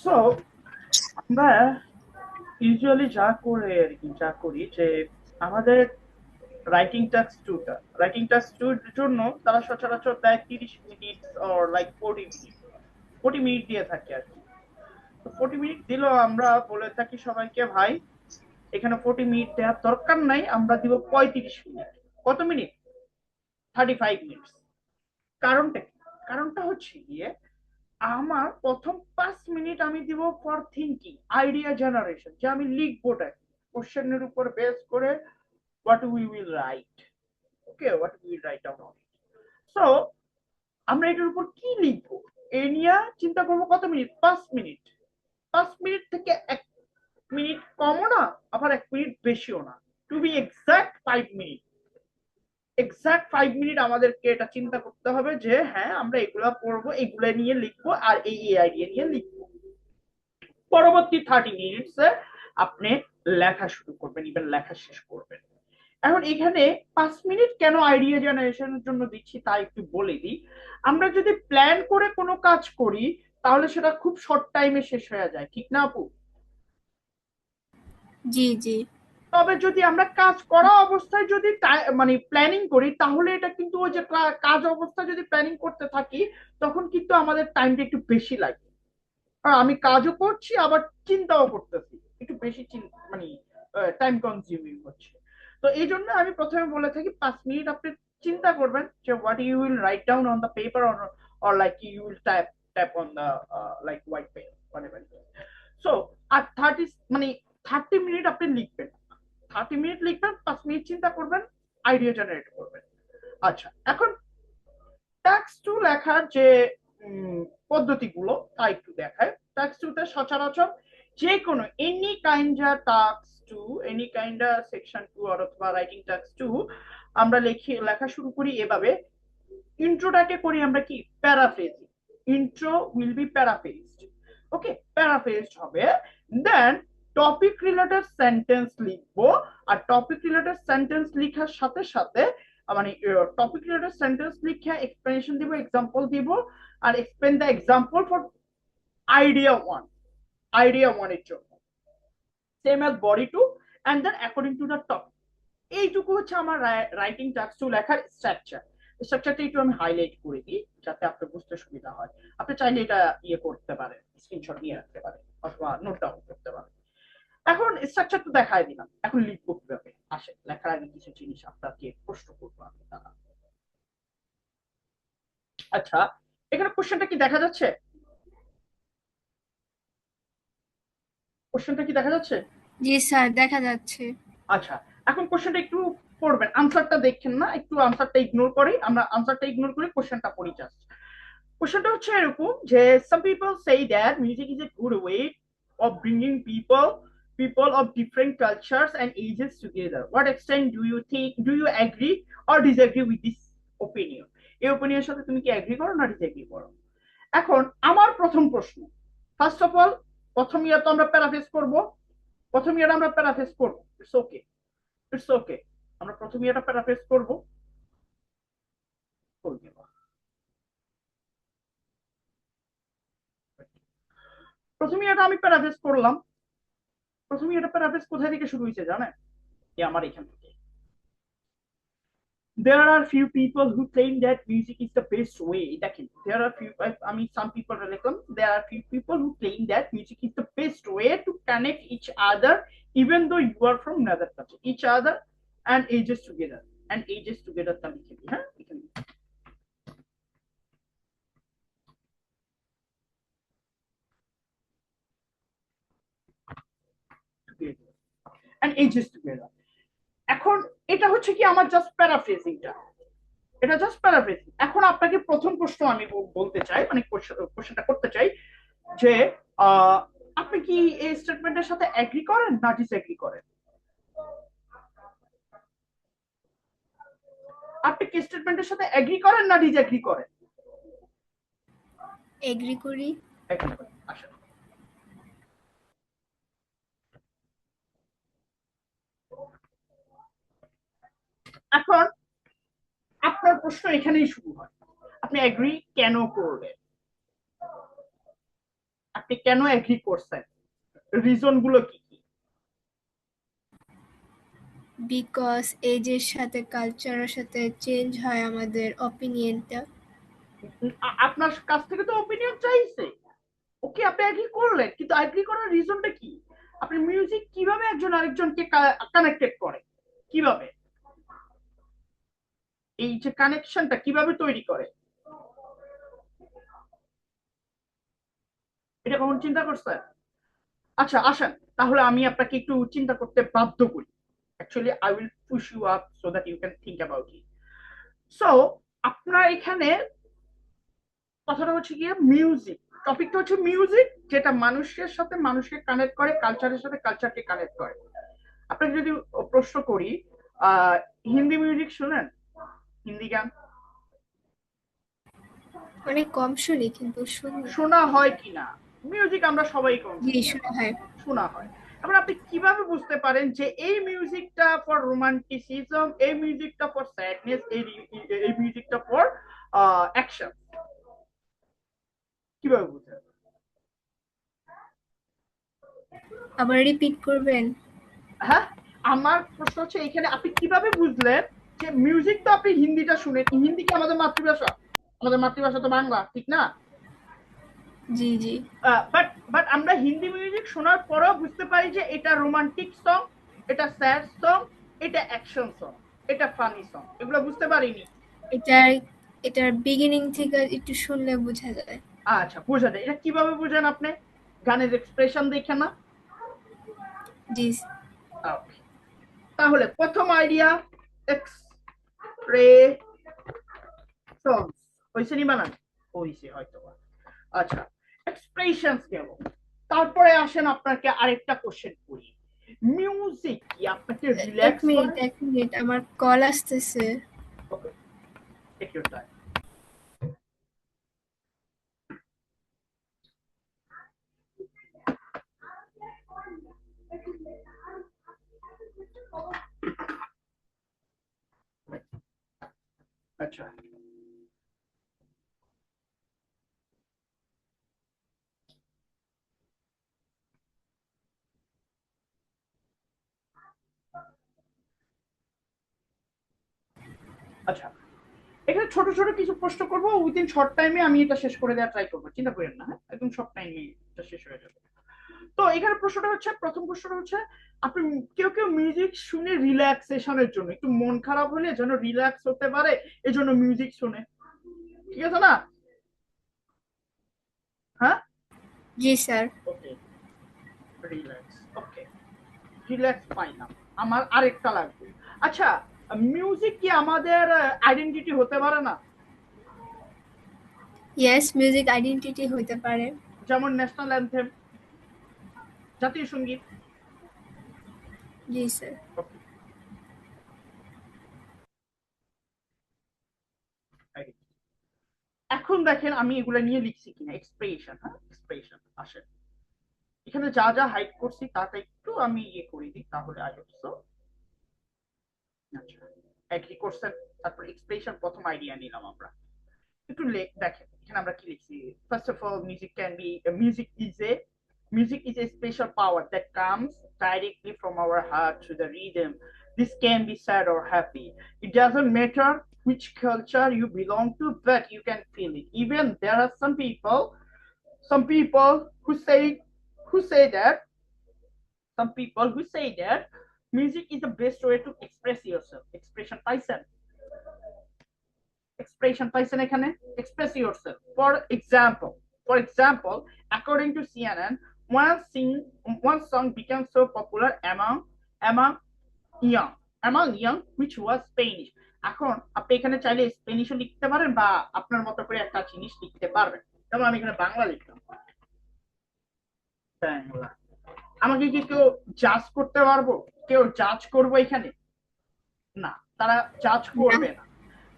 So আমরা usually যা করি যে আমাদের রাইটিং টাস্ক টুর জন্য তারা সচরাচর দেয় 30 minute or like 40 minute 40 minute দিয়ে থাকে আর কি। তো 40 মিনিট দিলেও আমরা বলে থাকি সবাইকে, ভাই এখানে 40 মিনিট দেওয়ার দরকার নাই, আমরা দিব 35 মিনিট। কত মিনিট? 35 মিনিট। কারণটা কি? কারণটা হচ্ছে গিয়ে আমার প্রথম 5 মিনিট আমি দিব ফর থিঙ্কিং, আইডিয়া জেনারেশন, যে আমি লিখবোটা কোশ্চেনের উপর বেস করে what we will write. Okay, what we will write down on it. So আমরা এটার উপর কি লিখবো এই নিয়ে চিন্তা করবো। কত মিনিট? 5 মিনিট। 5 মিনিট থেকে 1 মিনিট কমও না, আবার 1 মিনিট বেশিও না। To be exact 5 minute. Exact 5 minute আমাদেরকে এটা চিন্তা করতে হবে যে হ্যাঁ আমরা এগুলা পড়বো, এগুলা নিয়ে লিখবো, আর এই আইডিয়া নিয়ে লিখবো। পরবর্তী 30 মিনিটসে আপনি লেখা শুরু করবেন, ইভেন লেখা শেষ করবেন। এখন এখানে 5 মিনিট কেন আইডিয়া জেনারেশনের জন্য দিচ্ছি তা একটু বলে দিই। আমরা যদি প্ল্যান করে কোনো কাজ করি তাহলে সেটা খুব শর্ট টাইমে শেষ হয়ে যায়, ঠিক না আপু? জি, জি। তবে যদি আমরা কাজ করা অবস্থায় যদি মানে প্ল্যানিং করি তাহলে এটা কিন্তু ওই যে কাজ অবস্থায় যদি প্ল্যানিং করতে থাকি তখন কিন্তু আমাদের টাইমটা একটু বেশি লাগে। আর আমি কাজও করছি আবার চিন্তাও করতেছি, একটু বেশি মানে টাইম কনজিউমিং হচ্ছে। তো এই জন্য আমি প্রথমে বলে থাকি 5 মিনিট আপনি চিন্তা করবেন যে what you will write down on the paper, or like you will tap on the like white paper. So আর 30 মিনিট আপনি লিখবেন। 30 মিনিট লিখবেন, 5 মিনিট চিন্তা করবেন, আইডিয়া জেনারেট করবেন। আচ্ছা, এখন ট্যাক্স টু লেখার যে পদ্ধতিগুলো তা একটু দেখায়। ট্যাক্স টু তে সচরাচর যে কোনো any kind task two, any kind section two অথবা রাইটিং টাস্ক টু আমরা লেখা শুরু করি এভাবে। ইন্ট্রোটাকে করি আমরা কি paraphrasing. Intro will be paraphrased. Okay, paraphrased হবে। দেন টপিক রিলেটেড সেন্টেন্স লিখবো। আর টপিক রিলেটেড সেন্টেন্স লিখার সাথে সাথে মানে টপিক রিলেটেড সেন্টেন্স লিখে এক্সপ্লেনেশন দিব, এক্সাম্পল দিব। আর explain the example for idea one, idea one এর জন্য same as body two, and then according to the topic. এইটুকু হচ্ছে আমার রাইটিং টাস্ক টু লেখার স্ট্রাকচার। স্ট্রাকচারটা একটু আমি হাইলাইট করে দিই যাতে আপনার বুঝতে সুবিধা হয়। আপনি চাইলে এটা ইয়ে করতে পারেন, স্ক্রিনশট নিয়ে রাখতে পারেন অথবা নোট ডাউন করতে পারেন। এখন স্ট্রাকচার তো দেখাই দিলাম, এখন লিখবো কিভাবে আসে। লেখার আগে কিছু জিনিস আপনাকে প্রশ্ন করবো আমি তারা। আচ্ছা, এখানে কোশ্চেনটা কি দেখা যাচ্ছে? কোশ্চেনটা কি দেখা যাচ্ছে? জি স্যার, দেখা যাচ্ছে। আচ্ছা, এখন কোশ্চেনটা একটু পড়বেন, আনসারটা দেখছেন না, একটু আনসারটা ইগনোর করি, আমরা আনসারটা ইগনোর করে কোশ্চেনটা পড়ি জাস্ট। কোশ্চেনটা হচ্ছে এরকম যে some people say that music is a good way of bringing people of different cultures and ages together. What extent do you agree or disagree with this opinion? এই ওপিনিয়নের সাথে তুমি কি এগ্রি করো না ডিসএগ্রি করো? এখন আমার প্রথম প্রশ্ন, ফার্স্ট অফ অল, প্রথম ইয়ার তো আমরা প্যারাফেস করব। প্রথম ইয়ার আমরা প্যারাফেস করব, ইটস ওকে, ইটস ওকে। আমরা প্রথম ইয়ারটা প্যারাফেস করব। প্রথম ইয়ারটা আমি প্যারাফেস করলাম। প্রথম ইয়ারটা প্যারাফেস কোথায় থেকে শুরু হয়েছে জানেন? আমার এখান থেকে। There are few people who claim that music is the best way. There are few, I mean, some people reckon there are few people who claim that music is the best way to connect each other, even though you are from another country. Each other and ages together. And ages together. Huh? Together. And ages together. এখন এটা হচ্ছে কি আমার just প্যারাফ্রেজিংটা, এটা just paraphrasing. এখন আপনাকে প্রথম প্রশ্ন আমি বলতে চাই, মানে কোশ্চেনটা করতে চাই যে আহ, আপনি কি এই স্টেটমেন্টের সাথে এগ্রি করেন না ডিসএগ্রি করেন? আপনি কি স্টেটমেন্টের সাথে এগ্রি করেন না ডিসএগ্রি করেন? এগ্রি করি। এখানে আসেন। এখন আপনার প্রশ্ন এখানেই শুরু হয়, আপনি এগ্রি কেন করবেন? আপনি কেন এগ্রি করছেন, রিজন গুলো কি কি? বিকজ এজের সাথে কালচারের সাথে চেঞ্জ হয় আমাদের অপিনিয়নটা। আপনার কাছ থেকে তো ওপিনিয়ন চাইছে, ওকে আপনি এগ্রি করলেন, কিন্তু এগ্রি করার রিজনটা কি? আপনি মিউজিক কিভাবে একজন আরেকজনকে কানেক্টেড করে, কিভাবে এই যে কানেকশনটা কিভাবে তৈরি করে, এটা কখন চিন্তা করছেন? আচ্ছা আসেন, তাহলে আমি আপনাকে একটু চিন্তা করতে বাধ্য করি। Actually I will push you up so that you can think about it. So আপনার এখানে কথাটা হচ্ছে গিয়ে মিউজিক, টপিকটা হচ্ছে মিউজিক, যেটা মানুষের সাথে মানুষকে কানেক্ট করে, কালচারের সাথে কালচারকে কানেক্ট করে। আপনাকে যদি প্রশ্ন করি, আহ হিন্দি মিউজিক শুনেন, হিন্দি গান অনেক কম শুনি, কিন্তু শুনি। শোনা হয় কিনা? মিউজিক আমরা সবাই কম জি, শুনি, শোনা হয়। শোনা হয়। এবার আপনি কিভাবে বুঝতে পারেন যে এই মিউজিকটা ফর রোমান্টিসিজম, এই মিউজিকটা ফর স্যাডনেস, এই মিউজিকটা ফর অ্যাকশন, কিভাবে বুঝেন? আবার রিপিট করবেন? হ্যাঁ, আমার প্রশ্ন হচ্ছে এখানে আপনি কিভাবে বুঝলেন যে মিউজিক, তো আপনি হিন্দিটা শুনেন, হিন্দি কি আমাদের মাতৃভাষা? আমাদের মাতৃভাষা তো বাংলা, ঠিক না? জি, জি। বাট বাট আমরা হিন্দি মিউজিক শোনার পরেও বুঝতে পারি যে এটা রোমান্টিক সং, এটা স্যাড সং, এটা অ্যাকশন সং, এটা ফানি সং, এগুলো বুঝতে পারিনি। এটার এটার বিগিনিং থেকে একটু শুনলে বোঝা যায়। আচ্ছা, বোঝা যায়, এটা কিভাবে বুঝেন আপনি? গানের এক্সপ্রেশন দেখে না? জি। Okay. তাহলে প্রথম আইডিয়া, এক্সপ্রেশনস, হয়েছে নি বানান? হয়েছে হয়তো। আচ্ছা, এক্সপ্রেশনস গেল, তারপরে আসেন আপনাকে আরেকটা কোশ্চেন করি। মিউজিক কি আপনাকে এক রিল্যাক্স মিনিট, করে? এক মিনিট, আমার কল আসতেছে। ওকে, টেক ইউর টাইম। আচ্ছা, আচ্ছা, এখানে ছোট ছোট কিছু প্রশ্ন করবো, উইদিন শর্ট টাইমে আমি এটা শেষ করে দেওয়ার ট্রাই করবো, চিন্তা করেন না, হ্যাঁ, একদম শর্ট টাইমে এটা শেষ হয়ে যাবে। তো এখানে প্রশ্নটা হচ্ছে, প্রথম প্রশ্নটা হচ্ছে, আপনি, কেউ কেউ মিউজিক শুনে রিল্যাক্সেশনের জন্য, একটু মন খারাপ হলে যেন রিল্যাক্স হতে পারে, এজন্য মিউজিক শুনে, ঠিক আছে না? হ্যাঁ, জি স্যার। ওকে, রিল্যাক্স, ওকে, রিল্যাক্স পাইলাম। আমার আরেকটা লাগবে। আচ্ছা, মিউজিক কি আমাদের আইডেন্টিটি হতে পারে না? ইয়েস, মিউজিক আইডেন্টিটি হইতে পারে। যেমন ন্যাশনাল অ্যানথেম, জাতীয় সঙ্গীত। জি স্যার। ওকে, এখন দেখেন আমি এগুলা নিয়ে লিখছি কিনা, এক্সপ্রেশন, হ্যাঁ এক্সপ্রেশন আসে, এখানে যা যা হাইড করছি তাটা একটু আমি ইয়ে করে দিই, তাহলে আই হোপ সো। আচ্ছা, একই করছেন, তারপর এক্সপ্রেশন প্রথম আইডিয়া নিলাম আমরা, একটু দেখেন এখানে আমরা কি লিখছি। First of all, music is a special power that comes directly from our heart to the rhythm. This can be sad or happy. It doesn't matter which culture you belong to, but you can feel it. Even there are some people who say that music is the best way to express yourself. Expression পাইছেন এখানে, express yourself. For example, according to CNN, one song became so popular among young young, which was Spanish. এখন আপনি এখানে চাইলে স্পেনিশও লিখতে পারেন, বা আপনার মতো করে একটা জিনিস লিখতে পারবেন। যেমন আমি এখানে বাংলা লিখলাম, বাংলা। আমাকে কি কেউ জাজ করতে পারবো? কেউ জাজ করবো এখানে? না, তারা জাজ না। করবে না।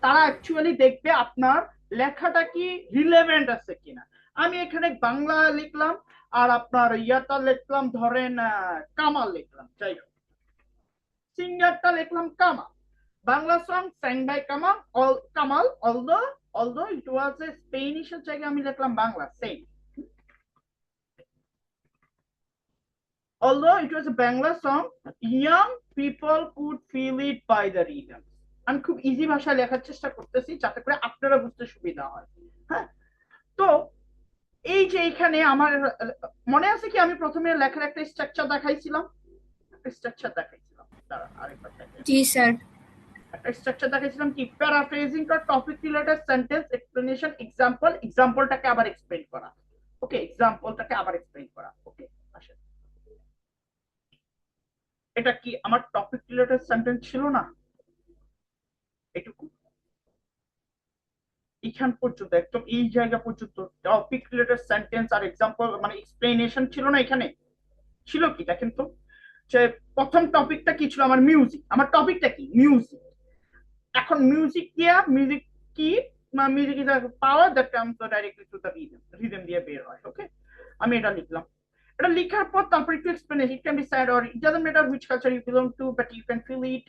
তারা অ্যাকচুয়ালি দেখবে আপনার লেখাটা কি রিলেভেন্ট আছে কিনা। আমি এখানে বাংলা লিখলাম, আর আপনার ইয়াটা লিখলাম, ধরেন কামাল লিখলাম, যাই হোক, সিঙ্গারটা লিখলাম Kamal, Bangla song sang by Kamal, although it was a স্পেনিশের জায়গায় আমি লিখলাম Bangla, same. although it was a Bangla song, young people could feel it by the rhythm. আমি খুব ইজি ভাষায় লেখার চেষ্টা করতেছি যাতে করে আপনারা বুঝতে সুবিধা হয়। হ্যাঁ, তো এই যে এখানে আমার মনে আছে কি আমি প্রথমে লেখার একটা স্ট্রাকচার দেখাইছিলাম, আরেকবার দেখাই। জি স্যার। একটা স্ট্রাকচার দেখাইছিলাম কি, প্যারাফ্রেজিং বা topic related sentence, explanation, example, এক্সাম্পলটাকে আবার এক্সপ্লেন করা। ওকে, এক্সাম্পলটাকে আবার এক্সপ্লেন করা। ওকে, আসেন, এটা কি আমার টপিক রিলেটেড সেন্টেন্স ছিল না? এটুকু এখান পর্যন্ত, একদম এই জায়গা পর্যন্ত টপিক রিলেটেড সেন্টেন্স আর এক্সাম্পল মানে এক্সপ্লেনেশন ছিল না এখানে? ছিল কি দেখেন তো, যে প্রথম টপিকটা কি ছিল আমার? মিউজিক। আমার টপিকটা কি? মিউজিক। এখন মিউজিক দিয়া, মিউজিক কি, music is power that comes directly to the rhythm, rhythm দিয়ে বের হয়। ওকে, আমি এটা লিখলাম। এটা লেখার পর তারপর একটু explanation, it can be sad or it doesn't matter which culture you belong to, but you can feel it,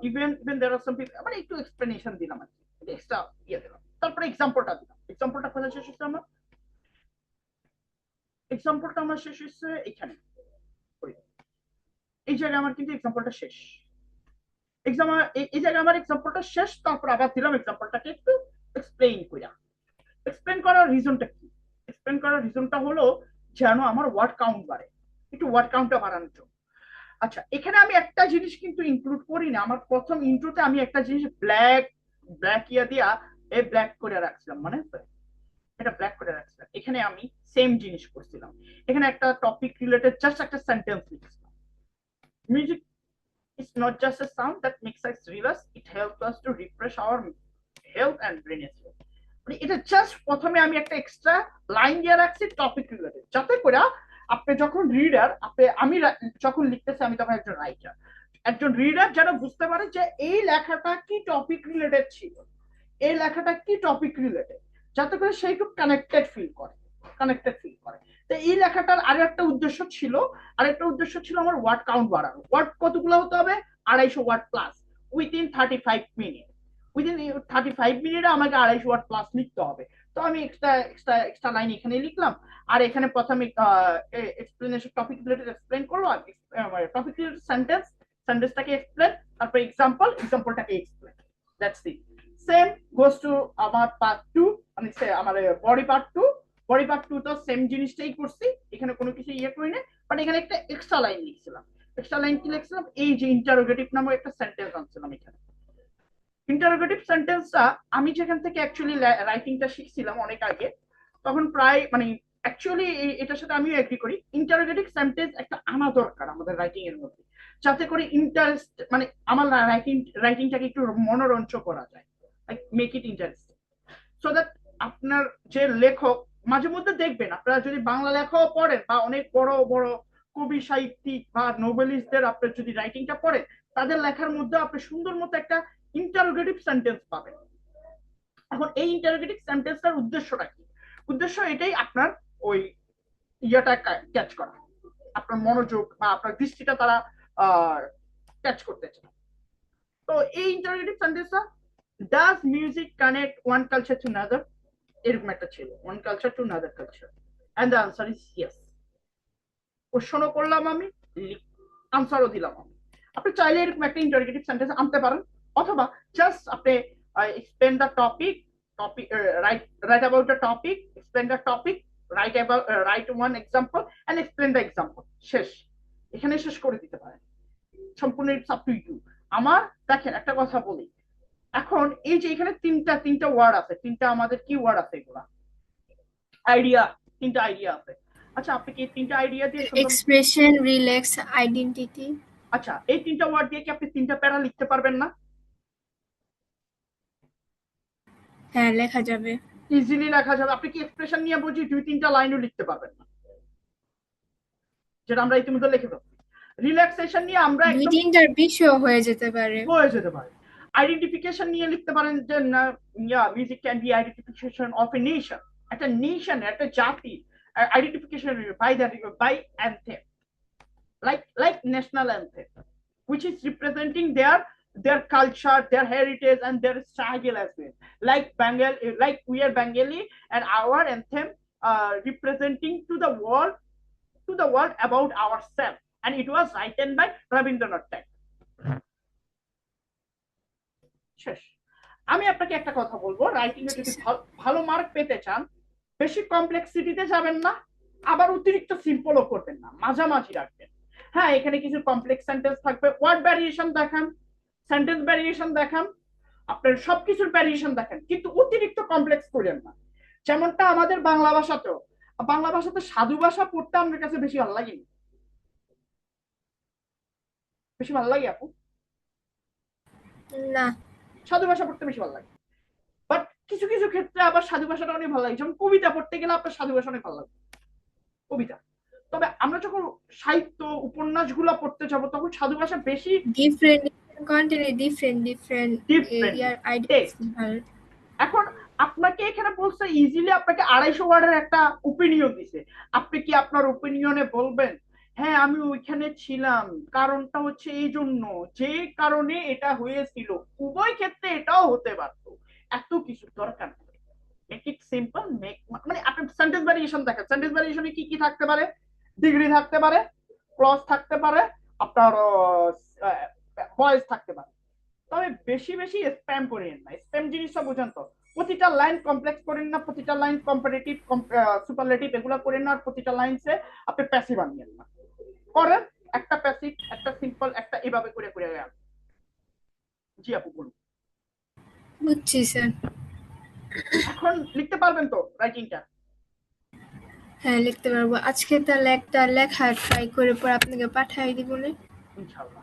even there are some people, মানে একটু এক্সপ্লেনেশন দিলাম আর কি, এক্সট্রা ইয়ে দিলাম। তারপরে এক্সাম্পলটা দিলাম। এক্সাম্পলটা কোথায় শেষ হচ্ছে আমার? এক্সাম্পলটা আমার শেষ হচ্ছে এখানে, এই জায়গায় আমার কিন্তু এক্সাম্পলটা শেষ। এক্সাম এই জায়গায় আমার এক্সাম্পলটা শেষ, তারপর আবার দিলাম এক্সাম্পলটাকে একটু এক্সপ্লেইন কইরা। এক্সপ্লেন করার রিজনটা কি? এক্সপ্লেন করার রিজনটা হলো যেন আমার ওয়ার্ড কাউন্ট বাড়ে, একটু ওয়ার্ড কাউন্টটা বাড়ানোর জন্য। আচ্ছা, এখানে আমি একটা জিনিস কিন্তু ইনক্লুড করি না। আমার প্রথম ইন্ট্রোতে আমি একটা জিনিস ব্ল্যাক ব্ল্যাক ইয়া দিয়া এই ব্ল্যাক করে রাখছিলাম, মানে এটা ব্ল্যাক করে রাখছিলাম। এখানে আমি সেম জিনিস করছিলাম। এখানে একটা টপিক রিলেটেড জাস্ট একটা সেন্টেন্স লিখছিলাম। Music is not just a sound that makes us relax, it helps us to refresh our health and brain as well. মানে এটা জাস্ট প্রথমে আমি একটা এক্সট্রা লাইন দিয়ে রাখছি টপিক রিলেটেড, যাতে করে আপনি যখন রিডার, আমি যখন লিখতেছি, আমি তখন একজন রাইটার, একজন রিডার যেন বুঝতে পারে যে এই লেখাটা কি টপিক রিলেটেড ছিল, এই লেখাটা কি টপিক রিলেটেড, যাতে করে সে একটু কানেক্টেড ফিল করে, কানেক্টেড ফিল করে। তো এই লেখাটার আরো একটা উদ্দেশ্য ছিল, আরেকটা উদ্দেশ্য ছিল আমার ওয়ার্ড কাউন্ট বাড়ানো। ওয়ার্ড কতগুলো হতে হবে? 250 word plus, within 35 minute. Within 35 মিনিটে আমাকে 250 ওয়ার্ড প্লাস লিখতে হবে। তো আমি এক্সট্রা লাইন এখানে লিখলাম, আর এখানে প্রথমে এক্সপ্লেনেশন, টপিক রিলেটেড এক্সপ্লেন করলাম, টপিক রিলেটেড সেন্টেন্স, সেন্টেন্সটাকে এক্সপ্লেন, তারপর এক্সাম্পল, এক্সাম্পলটাকে explain. That's it. Same goes to আমার পার্ট টু, মানে আমার body part two. Body part two তো সেম জিনিসটাই করছি, এখানে কোনো কিছু ইয়ে করি না, বাট এখানে একটা এক্সট্রা লাইন লিখছিলাম। এক্সট্রা লাইন কি লিখছিলাম? এই যে ইন্টারোগেটিভ নামক একটা সেন্টেন্স আনছিলাম এখানে। ইন্টারোগেটিভ সেন্টেন্সটা আমি যেখান থেকে অ্যাকচুয়ালি রাইটিংটা শিখছিলাম অনেক আগে, তখন প্রায় মানে অ্যাকচুয়ালি এটার সাথে আমিও এগ্রি করি, ইন্টারোগেটিভ সেন্টেন্স একটা আনা দরকার আমাদের রাইটিং এর মধ্যে, যাতে করে ইন্টারেস্ট, মানে আমার রাইটিংটাকে একটু মনোরঞ্জন করা যায়, make it interesting, so that আপনার যে লেখক, মাঝে মধ্যে দেখবেন আপনারা যদি বাংলা লেখাও পড়েন বা অনেক বড় বড় কবি সাহিত্যিক বা নোবেলিস্টদের আপনার যদি রাইটিংটা পড়েন, তাদের লেখার মধ্যে আপনি সুন্দর মতো একটা ইন্টারোগেটিভ সেন্টেন্স পাবেন। এখন এই ইন্টারোগেটিভ সেন্টেন্সটার উদ্দেশ্যটা কি? উদ্দেশ্য এটাই, আপনার ওই ইয়াটা ক্যাচ করা, আপনার মনোযোগ বা আপনার দৃষ্টিটা তারা ক্যাচ করতে চায়। তো এই ইন্টারোগেটিভ সেন্টেন্সটা, does music connect one culture to another, এরকম একটা ছিল, one culture to another culture, and the answer is yes. কোশ্চেনও করলাম আমি, আনসারও দিলাম আমি। আপনি চাইলে এরকম একটা ইন্টারোগেটিভ সেন্টেন্স আনতে পারেন, অথবা জাস্ট আপনি explain the topic write about the topic, explain the topic, write one example and explain the example, শেষ। এখানে শেষ করে দিতে পারেন, সম্পূর্ণ ইটস আপ টু ইউ। আমার দেখেন একটা কথা বলি, এখন এই যে এখানে তিনটা ওয়ার্ড আছে, তিনটা আমাদের কি ওয়ার্ড আছে? এগুলা আইডিয়া, তিনটা আইডিয়া আছে। আচ্ছা, আপনি কি তিনটা আইডিয়া দিয়ে এক্সপ্রেশন, রিল্যাক্স, আইডেন্টিটি। আচ্ছা, এই তিনটা ওয়ার্ড দিয়ে কি আপনি তিনটা প্যারা লিখতে পারবেন না? হ্যাঁ, লেখা যাবে। ইজিলি লেখা যাবে। আপনি কি এক্সপ্রেশন নিয়ে বুঝি 2-3টা লাইনও লিখতে পারবেন না, যেটা আমরা ইতিমধ্যে লিখে ফেলছি। রিল্যাক্সেশন নিয়ে আমরা দুই একদম তিনটার বেশিও হয়ে যেতে পারে। হয়ে যেতে পারে। আইডেন্টিফিকেশন নিয়ে লিখতে পারেন যে music can be identification of a nation, একটা নেশন, একটা জাতি identification by anthem, like national anthem, which is representing their culture, their heritage and their struggle as well. Like we are Bengali and our anthem representing to the world to the world about ourselves, and it was written by Rabindranath Tagore. শেষ। আমি আপনাকে একটা কথা বলবো, writing এ জি যদি sir. ভালো mark পেতে চান, বেশি কমপ্লেক্সিটিতে যাবেন না, আবার অতিরিক্ত সিম্পলও করবেন না, মাঝামাঝি রাখবেন। হ্যাঁ, এখানে কিছু কমপ্লেক্স সেন্টেন্স থাকবে, ওয়ার্ড ভ্যারিয়েশন দেখান, সেন্টেন্স ভ্যারিয়েশন দেখান, আপনার সবকিছুর ভ্যারিয়েশন দেখেন, কিন্তু অতিরিক্ত কমপ্লেক্স করেন না। যেমনটা আমাদের বাংলা ভাষাতেও, বাংলা ভাষাতে সাধু ভাষা পড়তে আপনার কাছে বেশি ভালো লাগে? বেশি ভালো লাগে আপু? না। সাধু ভাষা পড়তে বেশি ভালো লাগে, বাট কিছু কিছু ক্ষেত্রে আবার সাধু ভাষাটা অনেক ভালো লাগে। যেমন কবিতা পড়তে গেলে আপনার সাধু ভাষা অনেক ভালো লাগে, কবিতা। তবে আমরা যখন সাহিত্য উপন্যাস গুলা পড়তে যাবো, তখন সাধু ভাষা বেশি ডিফারেন্ট কন্টেন্ট, ডিফারেন্ট ডিফারেন্ট ইয়ার আইডিয়াস টেক্সট। ভালো। এখন আপনাকে এখানে বলছে ইজিলি আপনাকে 250 ওয়ার্ডের একটা ওপিনিয়ন দিছে, আপনি কি আপনার ওপিনিয়নে বলবেন হ্যাঁ আমি ওইখানে ছিলাম, কারণটা হচ্ছে এই জন্য, যে কারণে এটা হয়েছিল, উভয় ক্ষেত্রে এটাও হতে পারতো, এত কিছু দরকার নেই। মেক ইট সিম্পল, মেক মানে আপনি সেন্টেন্স ভ্যারিয়েশন দেখেন, সেন্টেন্স ভ্যারিয়েশনে কি কি থাকতে পারে? ডিগ্রি থাকতে পারে, ক্লজ থাকতে পারে, আপনার ভয়েস থাকতে পারে। তবে বেশি বেশি স্প্যাম করেন না, স্প্যাম জিনিসটা বুঝেন তো। প্রতিটা লাইন কমপ্লেক্স করেন না, প্রতিটা লাইন কম্পারেটিভ সুপারলেটিভ এগুলো করেন না, আর প্রতিটা লাইনসে আপনি প্যাসিভ আনিয়েন না। করেন একটা প্যাসিভ, একটা সিম্পল, একটা এভাবে করে করে আন। জি আপু বলুন। বুঝছি স্যার। এখন লিখতে পারবেন তো রাইটিংটা? হ্যাঁ লিখতে পারবো। আজকে তাহলে একটা লেখা ট্রাই করে পরে আপনাকে পাঠাই দিব না? ইনশাল্লাহ।